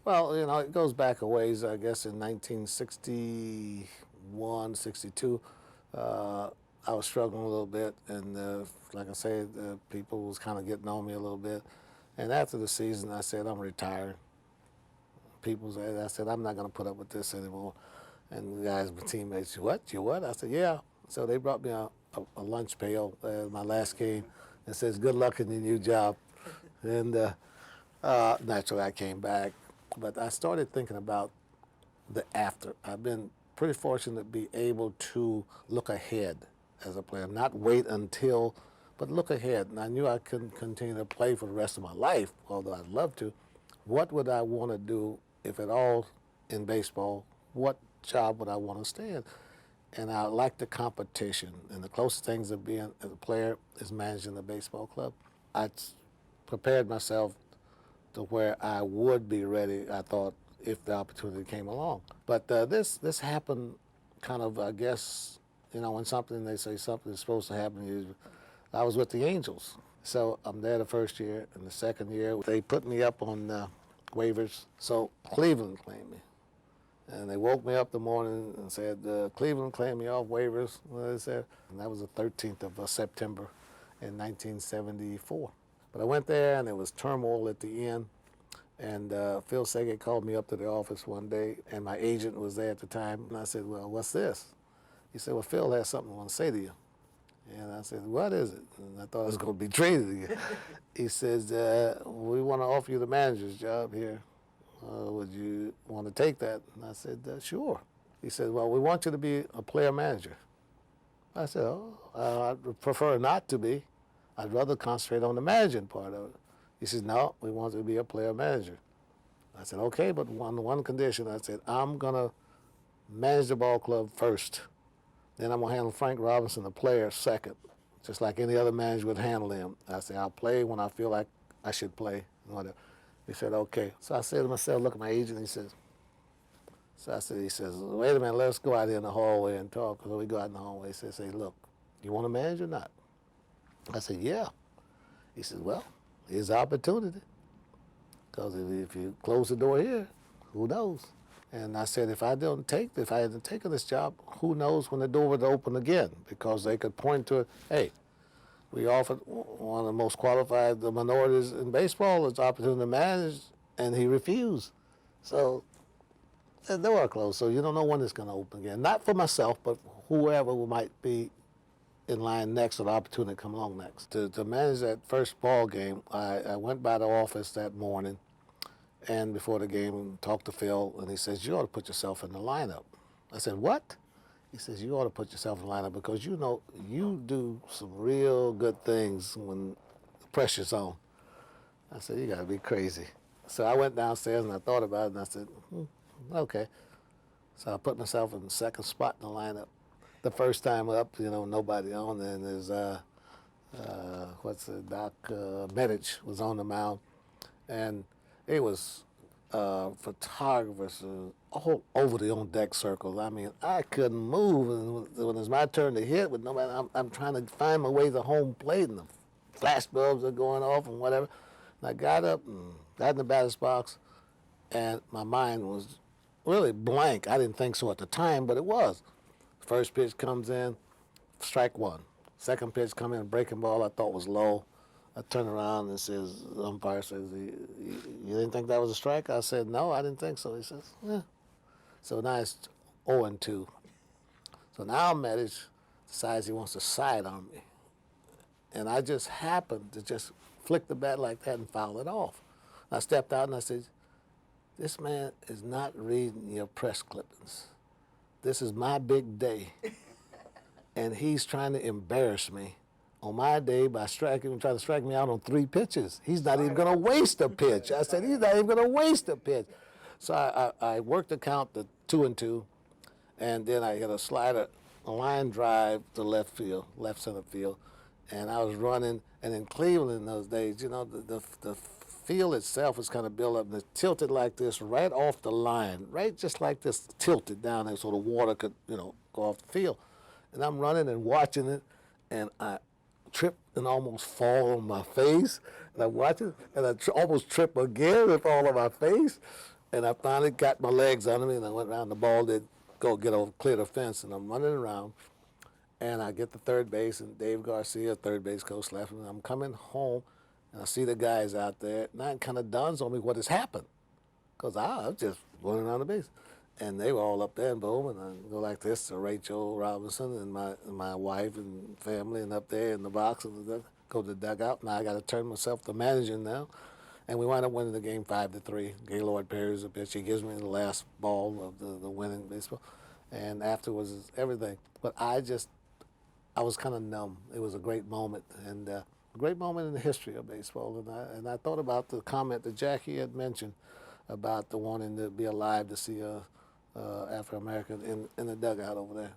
Well, it goes back a ways. I guess in 1961, 62, uh, I was struggling a little bit, and like I said, people was kind of getting on me a little bit. And after the season, I said, I'm retired. People said, I said, I'm not going to put up with this anymore. And the guys, my teammates, what? You what? I said, yeah. So they brought me a lunch pail my last game and says, good luck in your new job. And naturally, I came back. But I started thinking about the after. I've been pretty fortunate to be able to look ahead as a player, not wait until, but look ahead. And I knew I couldn't continue to play for the rest of my life, although I'd love to. What would I want to do, if at all, in baseball? What job would I want to stay in? And I like the competition. And the closest things of being a player is managing a baseball club. I prepared myself to where I would be ready, I thought, if the opportunity came along. But this happened kind of, I guess, when they say something is supposed to happen, I was with the Angels. So I'm there the first year, and the second year, they put me up on waivers. So Cleveland claimed me. And they woke me up the morning and said, Cleveland claimed me off waivers. Well, they said, and that was the 13th of September in 1974. But I went there, and there was turmoil at the end. And Phil Saget called me up to the office one day, and my agent was there at the time. And I said, well, what's this? He said, well, Phil has something I want to say to you. And I said, what is it? And I thought I was going to be traded again. He says, we want to offer you the manager's job here. Would you want to take that? And I said, sure. He said, well, we want you to be a player manager. I said, I'd prefer not to be. I'd rather concentrate on the managing part of it. He says, no, we want you to be a player manager. I said, okay, but on one condition. I said, I'm going to manage the ball club first. Then I'm going to handle Frank Robinson, the player, second, just like any other manager would handle him. I said, I'll play when I feel like I should play. Whatever. He said, okay. So I said to myself, look at my agent, he says, he says, wait a minute, let's go out here in the hallway and talk. So we go out in the hallway. He says, hey, look, you want to manage or not? I said, yeah. He says, well, here's the opportunity. Because if you close the door here, who knows? And I said, if I hadn't taken this job, who knows when the door would open again? Because they could point to it, hey, we offered one of the most qualified minorities in baseball this opportunity to manage, and he refused. So the door closed. So you don't know when it's going to open again. Not for myself, but whoever might be in line next or the opportunity to come along next. To manage that first ball game, I went by the office that morning and before the game talked to Phil, and he says, you ought to put yourself in the lineup. I said, what? He says, you ought to put yourself in the lineup because you do some real good things when the pressure's on. I said, you got to be crazy. So I went downstairs and I thought about it, and I said, okay. So I put myself in the second spot in the lineup. The first time up, nobody on, and there's Doc Medich was on the mound, and it was photographers all over the on-deck circles. I mean, I couldn't move, and when it's my turn to hit with nobody, I'm trying to find my way to home plate, and the flash bulbs are going off and whatever. And I got up and got in the batter's box, and my mind was really blank. I didn't think so at the time, but it was. First pitch comes in, strike one. Second pitch come in, breaking ball I thought was low. I turn around and says, the umpire says, you didn't think that was a strike? I said, no, I didn't think so. He says, yeah. So now it's 0-2. So now Medich decides he wants to sidearm me. And I just happened to just flick the bat like that and foul it off. I stepped out and I said, this man is not reading your press clippings. This is my big day, and he's trying to embarrass me on my day by trying to strike me out on 3 pitches. He's not even going to waste a pitch. I said, he's not even going to waste a pitch. So I worked the count to 2-2, and then I hit a slider, a line drive to left center field, and I was running. And in Cleveland in those days, the field itself was kind of built up and it's tilted like this right off the line, right just like this, tilted down there so the water could, go off the field. And I'm running and watching it, and I trip and almost fall on my face. And I watch it, and I almost trip again and fall on my face. And I finally got my legs under me, and I went around the ball to go get over, clear the fence, and I'm running around, and I get to third base, and Dave Garcia, third base coach, laughing. I'm coming home, and I see the guys out there, and that kind of dawns on me what has happened, because I was just running around the base. And they were all up there, and boom, and I go like this to Rachel Robinson and my wife and family, and up there in the box, and go to the dugout. Now I got to turn myself to manager now, and we wind up winning the game 5-3. Gaylord Perry's a pitch. He gives me the last ball of the winning baseball, and afterwards is everything. But I was kind of numb. It was a great moment, and a great moment in the history of baseball. And I thought about the comment that Jackie had mentioned about the wanting to be alive to see a African American in the dugout over there.